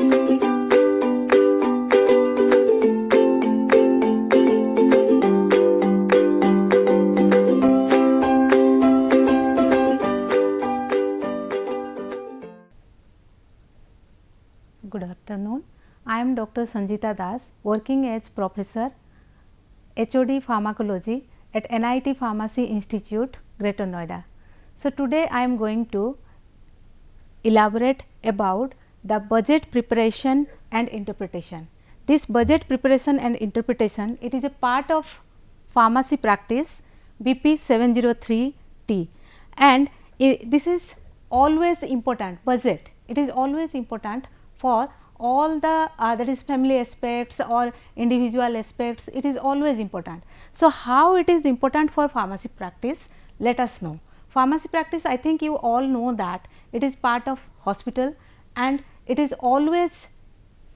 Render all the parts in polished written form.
Good afternoon. I am Dr. Sanjita Das, working as Professor HOD Pharmacology at NIT Pharmacy Institute, Greater Noida. So, today I am going to elaborate about the budget preparation and interpretation. This budget preparation and interpretation, it is a part of pharmacy practice BP 703T, and this is always important. Budget, it is always important for all the that is family aspects or individual aspects, it is always important. So, how it is important for pharmacy practice? Let us know. Pharmacy practice, I think you all know that it is part of hospital and it is always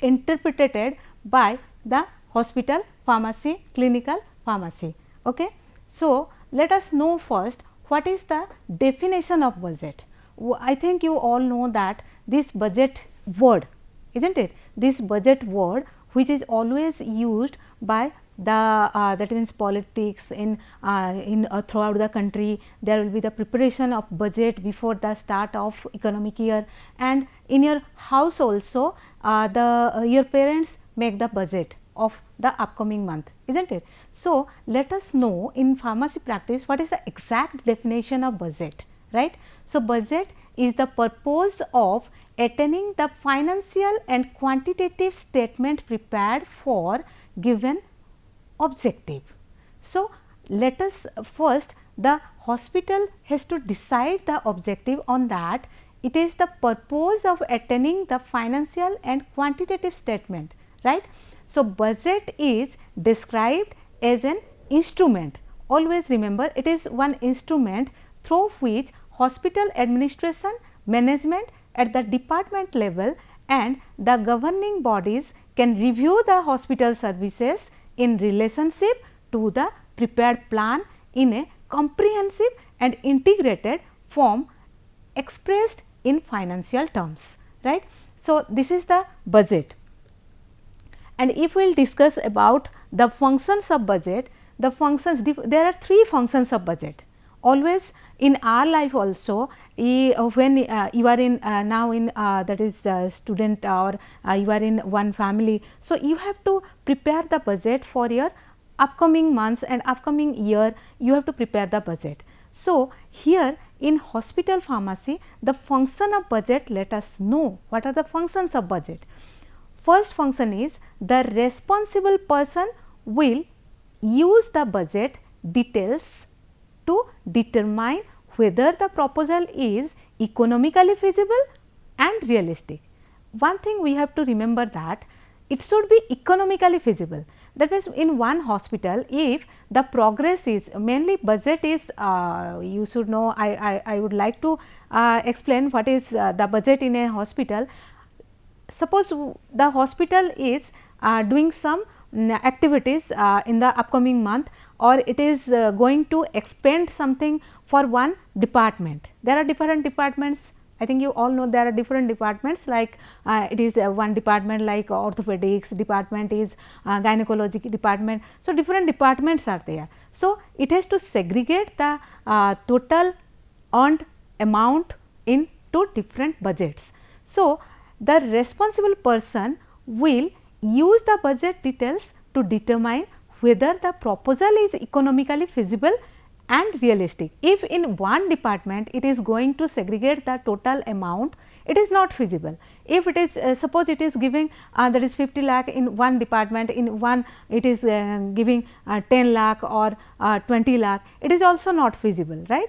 interpreted by the hospital pharmacy, clinical pharmacy. Okay. So, let us know first what is the definition of budget. I think you all know that this budget word, isn't it? This budget word which is always used by the that means politics in throughout the country, there will be the preparation of budget before the start of economic year, and in your house also your parents make the budget of the upcoming month, isn't it? So, let us know in pharmacy practice what is the exact definition of budget, right? So, budget is the purpose of attaining the financial and quantitative statement prepared for given objective. So, let us first, the hospital has to decide the objective on that. It is the purpose of attaining the financial and quantitative statement, right. So, budget is described as an instrument. Always remember, it is one instrument through which hospital administration, management at the department level and the governing bodies can review the hospital services in relationship to the prepared plan in a comprehensive and integrated form expressed in financial terms, right. So, this is the budget, and if we will discuss about the functions of budget, the functions, there are three functions of budget. Always in our life also, when you are in now in that is student or you are in one family. So, you have to prepare the budget for your upcoming months and upcoming year, you have to prepare the budget. So, here in hospital pharmacy, the function of budget, let us know what are the functions of budget. First function is the responsible person will use the budget details to determine whether the proposal is economically feasible and realistic. One thing we have to remember that it should be economically feasible. That means, in one hospital, if the progress is mainly budget is you should know, I would like to explain what is the budget in a hospital. Suppose the hospital is doing some activities in the upcoming month, or it is going to expend something for one department. There are different departments, I think you all know there are different departments, like it is one department like orthopedics department is gynecology department. So, different departments are there. So, it has to segregate the total earned amount into different budgets. So, the responsible person will use the budget details to determine whether the proposal is economically feasible and realistic. If in one department it is going to segregate the total amount, it is not feasible. If it is suppose it is giving that is 50 lakh in one department, in one it is giving 10 lakh or 20 lakh, it is also not feasible, right.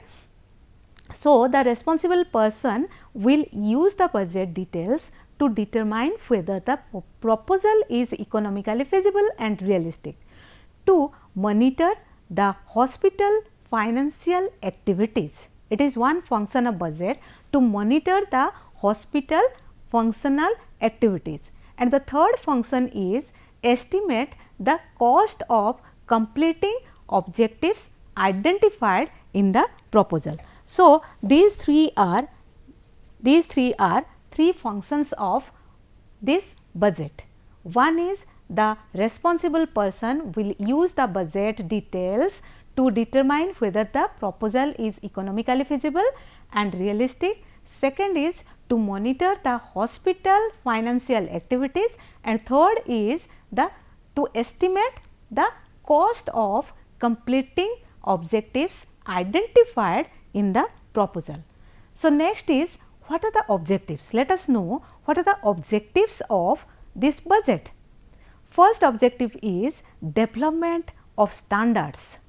So, the responsible person will use the budget details to determine whether the proposal is economically feasible and realistic. To monitor the hospital financial activities, it is one function of budget to monitor the hospital functional activities, and the third function is estimate the cost of completing objectives identified in the proposal. So, these three are three functions of this budget. One is the responsible person will use the budget details to determine whether the proposal is economically feasible and realistic. Second is to monitor the hospital financial activities, and third is to estimate the cost of completing objectives identified in the proposal. So, next is what are the objectives? Let us know what are the objectives of this budget. First objective is development of standards.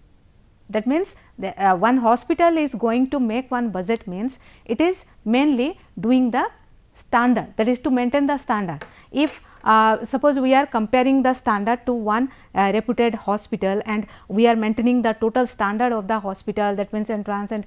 That means, one hospital is going to make one budget means it is mainly doing the standard, that is to maintain the standard. If suppose we are comparing the standard to one reputed hospital and we are maintaining the total standard of the hospital, that means entrance and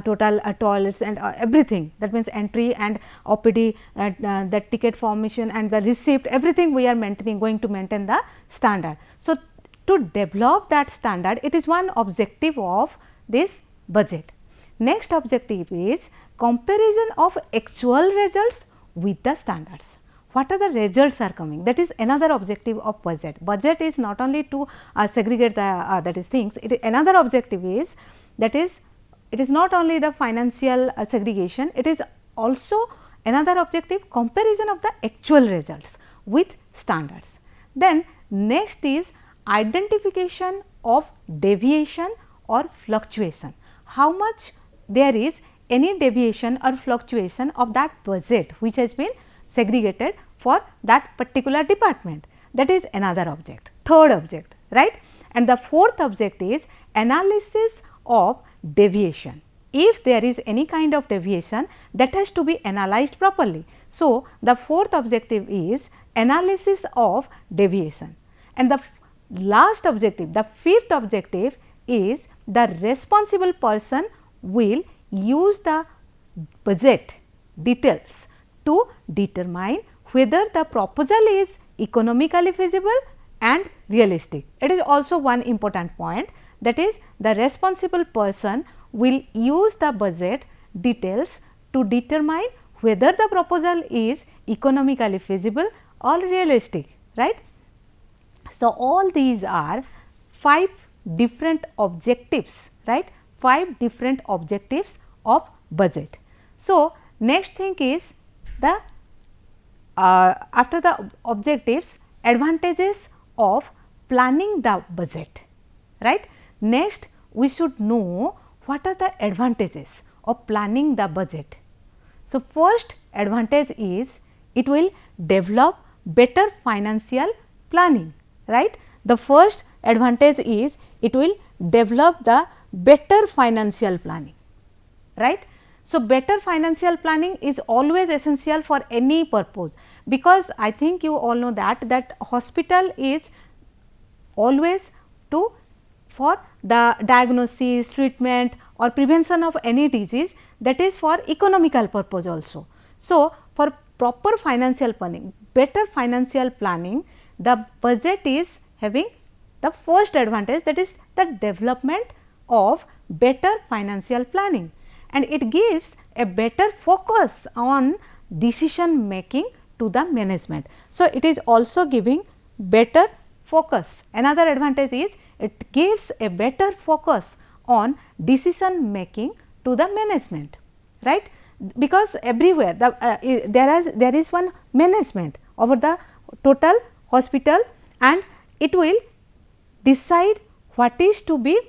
total toilets and everything, that means entry and OPD, the ticket formation and the receipt, everything we are maintaining, going to maintain the standard. So, to develop that standard, it is one objective of this budget. Next objective is comparison of actual results with the standards. What are the results are coming? That is another objective of budget. Budget is not only to segregate the that is things. Another objective is that is it is not only the financial segregation. It is also another objective comparison of the actual results with standards. Then next is identification of deviation or fluctuation. How much there is any deviation or fluctuation of that budget which has been segregated for that particular department, that is another object, third object, right. And the fourth object is analysis of deviation. If there is any kind of deviation, that has to be analyzed properly. So, the fourth objective is analysis of deviation, and the last objective, the fifth objective is the responsible person will use the budget details to determine whether the proposal is economically feasible and realistic. It is also one important point, that is the responsible person will use the budget details to determine whether the proposal is economically feasible or realistic, right. So, all these are 5 different objectives, right, 5 different objectives of budget. So, next thing is the after the objectives, advantages of planning the budget, right. Next we should know what are the advantages of planning the budget. So, first advantage is it will develop better financial planning, right. The first advantage is it will develop the better financial planning, right. So, better financial planning is always essential for any purpose, because I think you all know that hospital is always for the diagnosis, treatment or prevention of any disease, that is for economical purpose also. So, for proper financial planning, better financial planning, the budget is having the first advantage, that is the development of better financial planning, and it gives a better focus on decision making to the management. So, it is also giving better focus. Another advantage is it gives a better focus on decision making to the management, right, because everywhere there is one management over the total hospital, and it will decide what is to be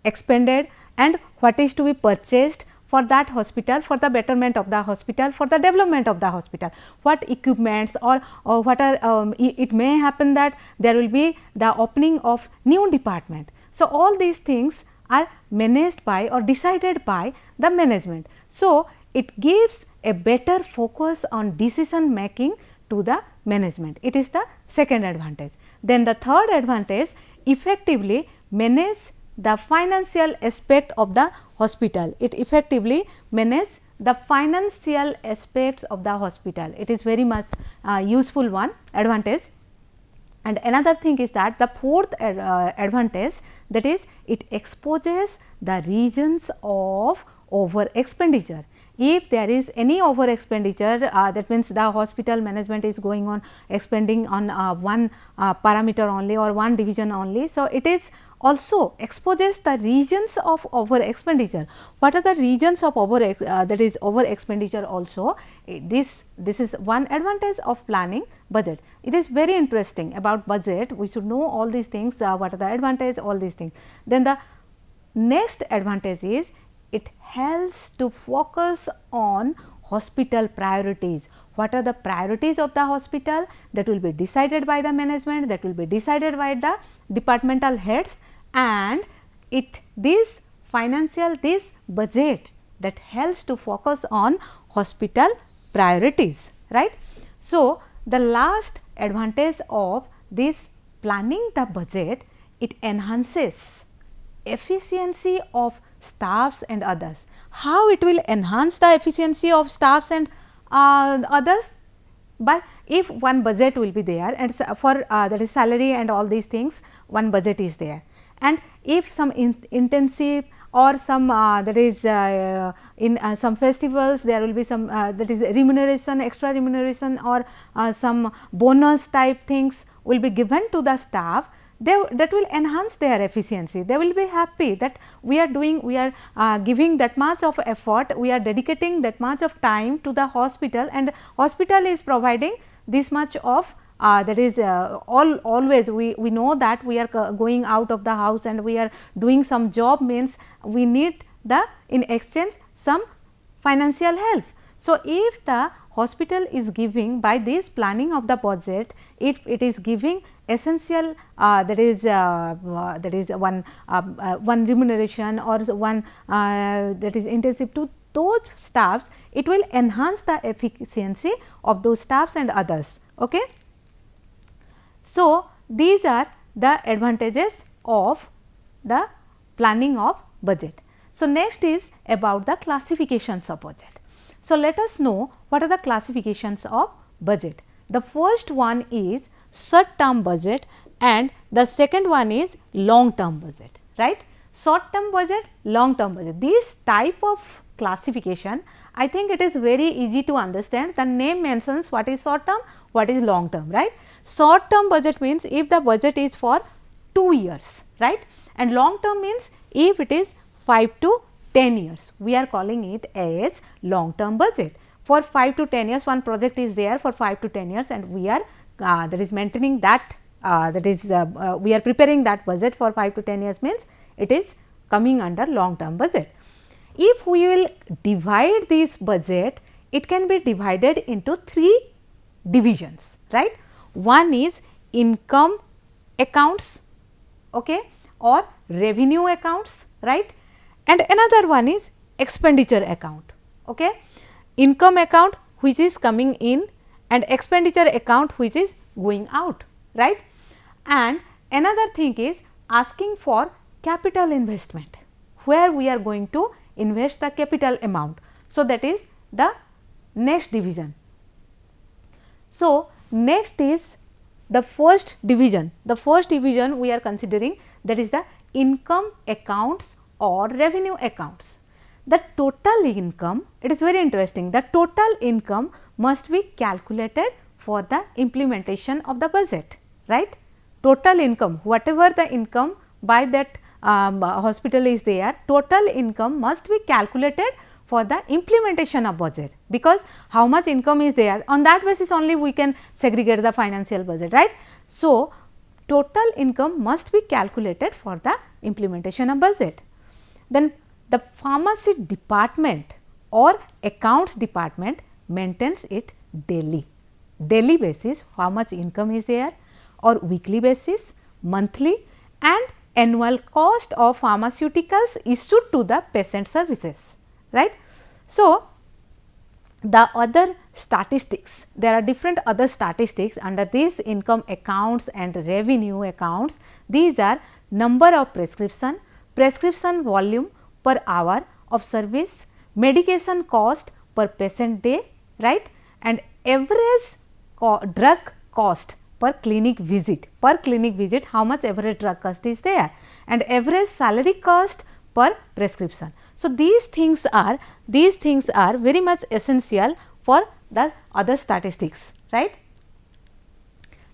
expended and what is to be purchased for that hospital, for the betterment of the hospital, for the development of the hospital, what equipments or what are it may happen that there will be the opening of new department. So, all these things are managed by or decided by the management. So, it gives a better focus on decision making to the management. It is the second advantage. Then the third advantage, effectively manage the financial aspect of the hospital. It effectively manages the financial aspects of the hospital. It is very much useful one advantage. And another thing is that the fourth advantage, that is it exposes the regions of over expenditure. if there is any over expenditure, that means the hospital management is going on expending on one parameter only or one division only. So, it is also exposes the regions of over expenditure. What are the regions of over that is over expenditure also? This is one advantage of planning budget. It is very interesting about budget. We should know all these things, what are the advantage, all these things. Then the next advantage is it helps to focus on hospital priorities. What are the priorities of the hospital? That will be decided by the management, that will be decided by the departmental heads, and this budget that helps to focus on hospital priorities, right. So, the last advantage of this planning the budget, it enhances efficiency of staffs and others. How it will enhance the efficiency of staffs and others? By if one budget will be there, and for that is salary and all these things, one budget is there, and if some intensive or some that is in some festivals there will be some that is remuneration, extra remuneration, or some bonus type things will be given to the staff, that will enhance their efficiency. They will be happy that we are giving that much of effort, we are dedicating that much of time to the hospital, and hospital is providing this much of that is always we know that we are going out of the house and we are doing some job, means we need the in exchange some financial help. So, if the hospital is giving by this planning of the budget, if it is giving essential that is one remuneration or one that is intensive to those staffs, it will enhance the efficiency of those staffs and others. Okay. So, these are the advantages of the planning of budget. So, next is about the classifications of budget. So, let us know what are the classifications of budget. The first one is short term budget and the second one is long term budget, right. Short term budget, long term budget, this type of classification, I think it is very easy to understand. The name mentions what is short term, what is long term, right. Short term budget means if the budget is for 2 years, right, and long term means if it is 5 to 10 years, we are calling it as long term budget. For 5 to 10 years, one project is there for 5 to 10 years and we are that is maintaining that we are preparing that budget for 5 to 10 years, means it is coming under long term budget. If we will divide this budget, it can be divided into 3 divisions, right. One is income accounts, okay, or revenue accounts, right, and another one is expenditure account. Okay. Income account which is coming in and expenditure account which is going out, right. And another thing is asking for capital investment, where we are going to invest the capital amount. So, that is the next division. So, next is the first division. The first division we are considering, that is the income accounts or revenue accounts. The total income, it is very interesting, the total income must be calculated for the implementation of the budget, right. Total income, whatever the income by that hospital is there, total income must be calculated for the implementation of budget, because how much income is there, on that basis only we can segregate the financial budget, right. So, total income must be calculated for the implementation of budget. Then the pharmacy department or accounts department maintains it daily basis, how much income is there, or weekly basis, monthly and annual cost of pharmaceuticals issued to the patient services, right. So, the other statistics, there are different other statistics under this income accounts and revenue accounts. These are number of prescription volume per hour of service, medication cost per patient day, right, and average drug cost per clinic visit, how much average drug cost is there, and average salary cost per prescription. So, these things are very much essential for the other statistics, right.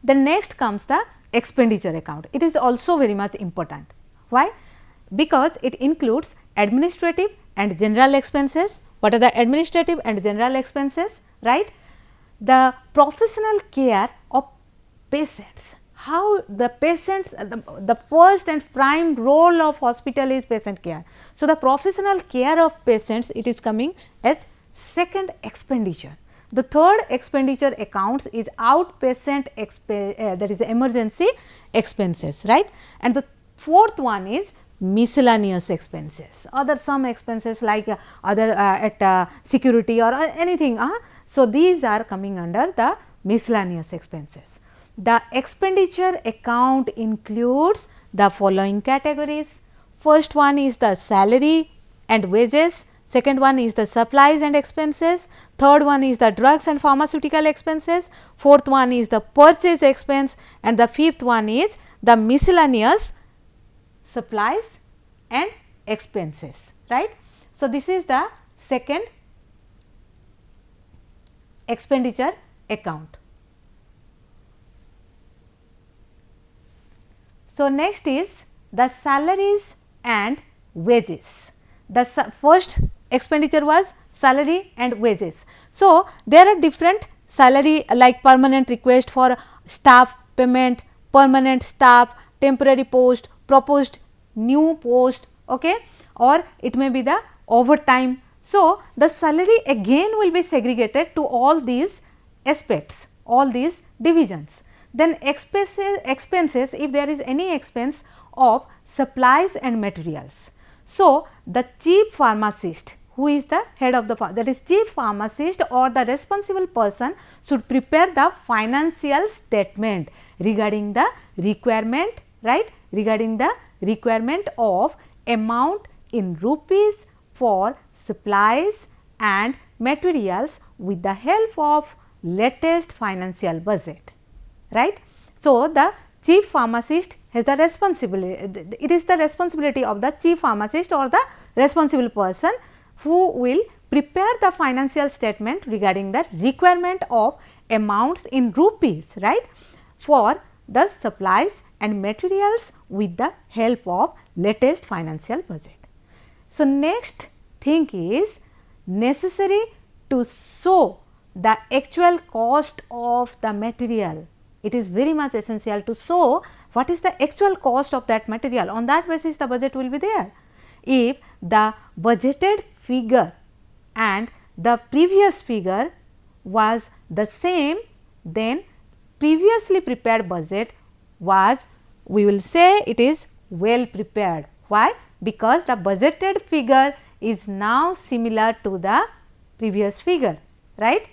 Then next comes the expenditure account. It is also very much important. Why? Because it includes administrative and general expenses. What are the administrative and general expenses, right? The professional care of patients, how the patients, the first and prime role of hospital is patient care. So, the professional care of patients, it is coming as second expenditure. The third expenditure accounts is outpatient that is emergency expenses, right. And the fourth one is miscellaneous expenses, other some expenses like other at security or anything. So, these are coming under the miscellaneous expenses. The expenditure account includes the following categories. First one is the salary and wages, second one is the supplies and expenses, third one is the drugs and pharmaceutical expenses, fourth one is the purchase expense, and the fifth one is the miscellaneous supplies and expenses, right. So, this is the second expenditure account. So, next is the salaries and wages. The first expenditure was salary and wages. So, there are different salary like permanent request for staff payment, permanent staff, temporary post, proposed new post, okay, or it may be the overtime. So, the salary again will be segregated to all these aspects, all these divisions. Then expenses, if there is any expense of supplies and materials. So, the chief pharmacist, who is the head of the that is chief pharmacist or the responsible person, should prepare the financial statement regarding the requirement, right, regarding the requirement of amount in rupees for supplies and materials with the help of latest financial budget, right. So, the chief pharmacist has the responsibility, it is the responsibility of the chief pharmacist or the responsible person who will prepare the financial statement regarding the requirement of amounts in rupees, right, for the supplies and materials with the help of latest financial budget. So, next thing is necessary to show the actual cost of the material. It is very much essential to show what is the actual cost of that material. On that basis the budget will be there. If the budgeted figure and the previous figure was the same, then previously prepared budget was, we will say it is well prepared. Why? Because the budgeted figure is now similar to the previous figure, right.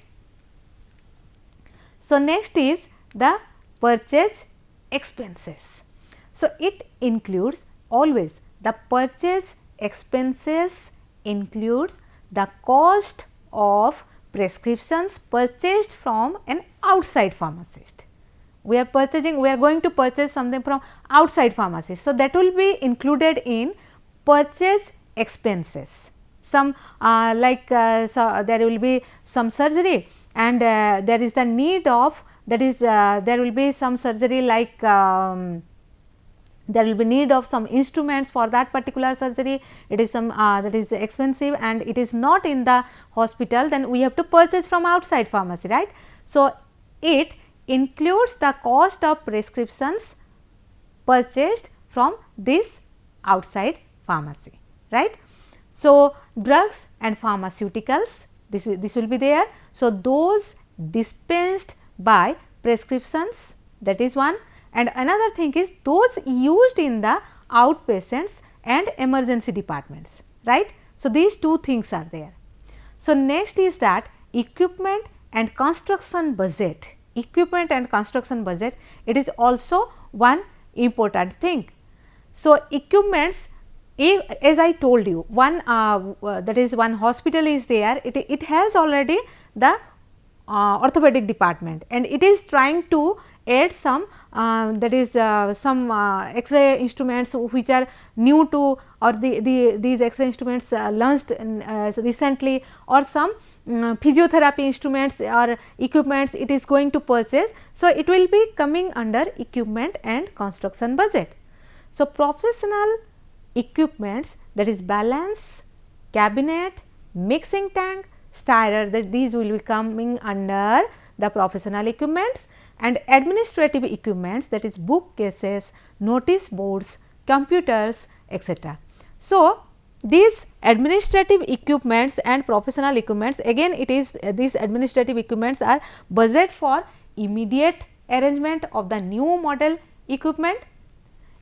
So, next is the purchase expenses. So, it includes always the purchase expenses includes the cost of prescriptions purchased from an outside pharmacist. We are going to purchase something from outside pharmacist. So, that will be included in purchase expenses. Some so there will be some surgery and there is the need of, that is there will be some surgery like there will be need of some instruments for that particular surgery. It is some that is expensive and it is not in the hospital, then we have to purchase from outside pharmacy, right. So, it includes the cost of prescriptions purchased from this outside pharmacy, right. So, drugs and pharmaceuticals, this will be there. So, those dispensed by prescriptions, that is one, and another thing is those used in the outpatients and emergency departments, right. So, these two things are there. So, next is that equipment and construction budget. Equipment and construction budget, it is also one important thing. So, equipments, if, as I told you, one that is one hospital is there, it has already the orthopedic department and it is trying to add some that is some X-ray instruments which are new to, or these X-ray instruments launched recently, or some physiotherapy instruments or equipments it is going to purchase. So, it will be coming under equipment and construction budget. So, professional equipments, that is balance, cabinet, mixing tank, stirrer, that these will be coming under the professional equipments, and administrative equipments, that is bookcases, notice boards, computers, etc. So, these administrative equipments and professional equipments, again it is these administrative equipments are budget for immediate arrangement of the new model equipment.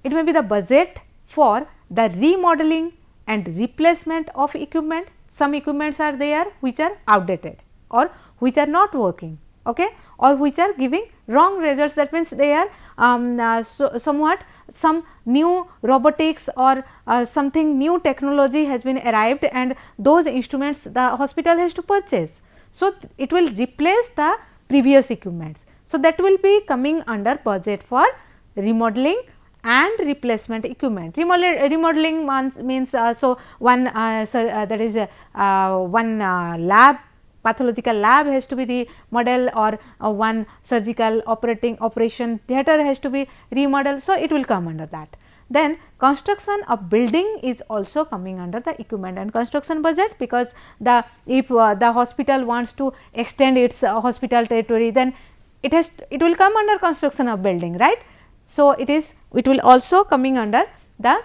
It may be the budget for the remodeling and replacement of equipment. Some equipments are there which are outdated or which are not working, okay, or which are giving wrong results. That means, they are somewhat some new robotics or something new technology has been arrived, and those instruments the hospital has to purchase. So, it will replace the previous equipments. So, that will be coming under budget for remodeling and replacement equipment. Remodeling means so one that is one lab, pathological lab has to be remodeled, or one surgical operation theatre has to be remodeled. So, it will come under that. Then construction of building is also coming under the equipment and construction budget, because the if the hospital wants to extend its hospital territory, then it will come under construction of building, right. So, it will also coming under the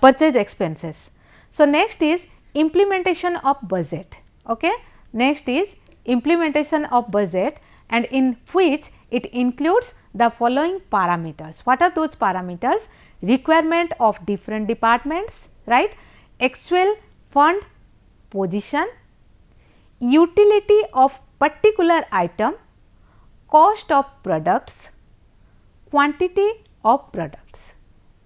purchase expenses. So, next is implementation of budget. Okay. Next is implementation of budget, and in which it includes the following parameters. What are those parameters? Requirement of different departments, right, actual fund position, utility of particular item, cost of products, quantity of products.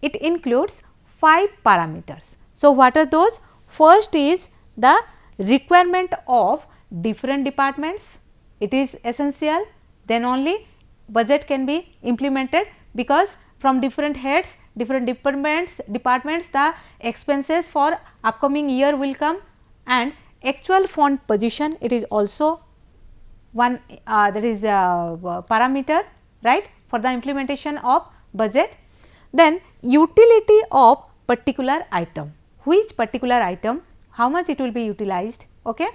It includes 5 parameters. So, what are those? First is the requirement of different departments. It is essential, then only budget can be implemented, because from different heads, different departments the expenses for upcoming year will come, and actual fund position, it is also one that is parameter, right, for the implementation of budget. Then utility of particular item, which particular item, how much it will be utilized. Okay.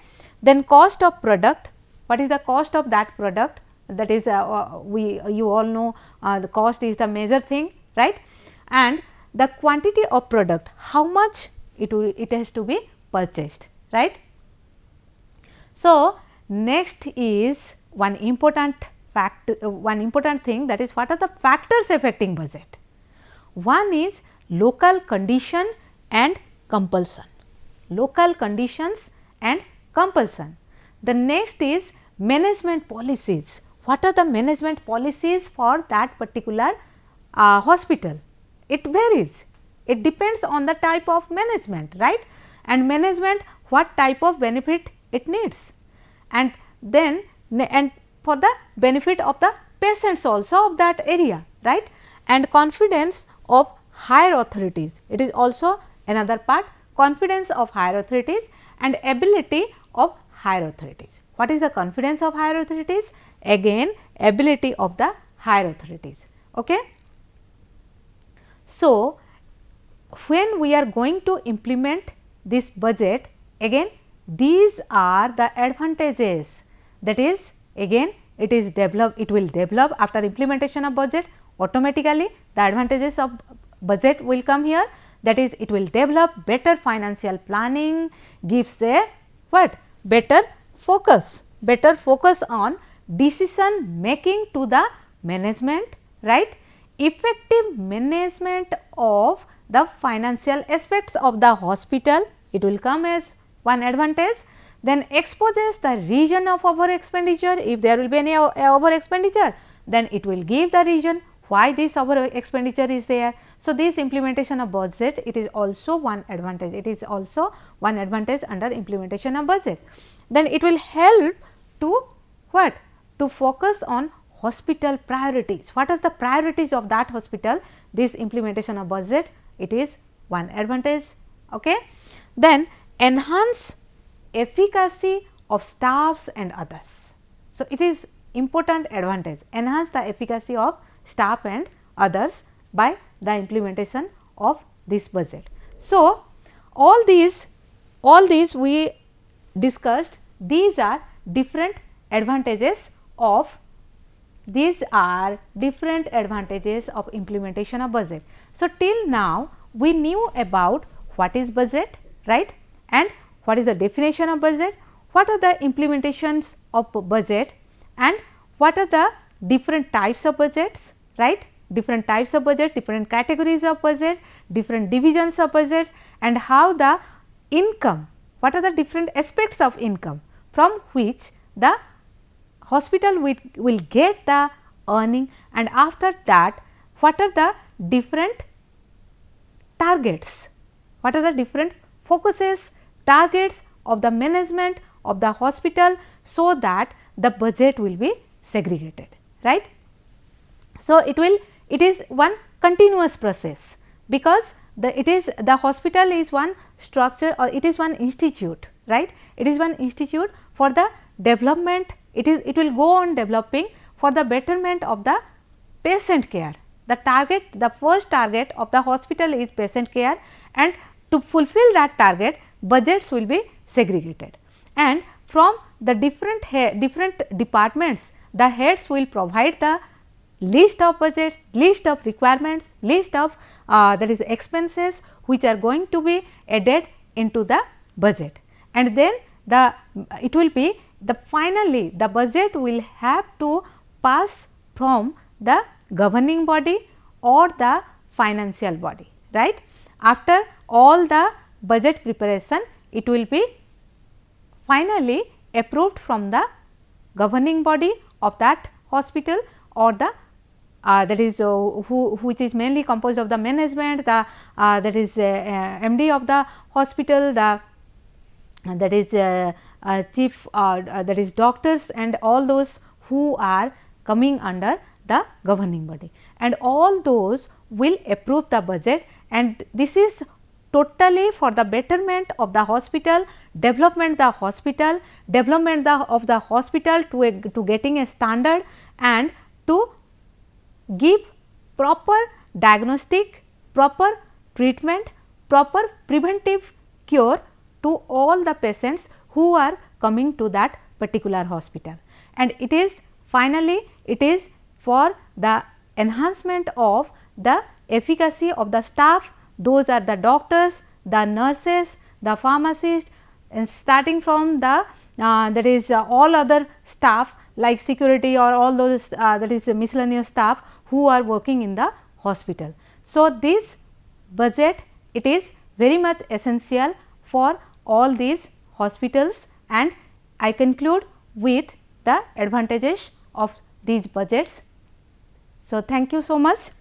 Then cost of product, what is the cost of that product, that is you all know the cost is the major thing, right, and the quantity of product, how much it has to be purchased, right. So, next is one important thing, that is what are the factors affecting budget. One is local condition and compulsion, local conditions and compulsion. The next is management policies. What are the management policies for that particular hospital? It varies, it depends on the type of management, right, and management what type of benefit it needs, and then and for the benefit of the patients also of that area, right, and confidence of higher authorities, it is also another part, confidence of higher authorities and ability of higher authorities. What is the confidence of higher authorities? Again, ability of the higher authorities. Okay. So, when we are going to implement this budget, again these are the advantages, that is again it is developed, it will develop after implementation of budget, automatically the advantages of budget will come here, that is it will develop better financial planning, gives a what? Better focus on decision making to the management, right, effective management of the financial aspects of the hospital, it will come as one advantage. Then exposes the reason of over expenditure, if there will be any over expenditure, then it will give the reason why this over expenditure is there. So, this implementation of budget, it is also one advantage, it is also one advantage under implementation of budget. Then it will help to what? To focus on hospital priorities. What is the priorities of that hospital? This implementation of budget, it is one advantage. Okay. Then enhance efficacy of staffs and others. So, it is important advantage, enhance the efficacy of staff and others by the implementation of this budget. So, all these we discussed, these are different advantages of implementation of budget. So, till now we knew about what is budget, right, and what is the definition of budget, what are the implementations of budget, and what are the different types of budgets, right, different types of budget, different categories of budget, different divisions of budget, and how the income, what are the different aspects of income from which the hospital will get the earning, and after that what are the different targets, what are the different focuses, targets of the management of the hospital, so that the budget will be segregated, right. So, it is one continuous process, because the hospital is one structure, or it is one institute, right. It is one institute for the development, it will go on developing for the betterment of the patient care. The target, the first target of the hospital is patient care, and to fulfill that target, budgets will be segregated, and from the different departments, the heads will provide the list of budgets, list of requirements, list of that is expenses which are going to be added into the budget, and then it will be finally the budget will have to pass from the governing body or the financial body, right. After all the budget preparation, it will be finally approved from the governing body of that hospital, or the that is which is mainly composed of the management, the that is MD of the hospital, the that is chief that is doctors, and all those who are coming under the governing body, and all those will approve the budget, and this is totally for the betterment of the hospital, development of the hospital to getting a standard, and to give proper diagnostic, proper treatment, proper preventive cure to all the patients who are coming to that particular hospital. And it is finally, it is for the enhancement of the efficacy of the staff, those are the doctors, the nurses, the pharmacists, and starting from the that is all other staff like security or all those that is miscellaneous staff who are working in the hospital. So, this budget, it is very much essential for all these hospitals, and I conclude with the advantages of these budgets. So, thank you so much.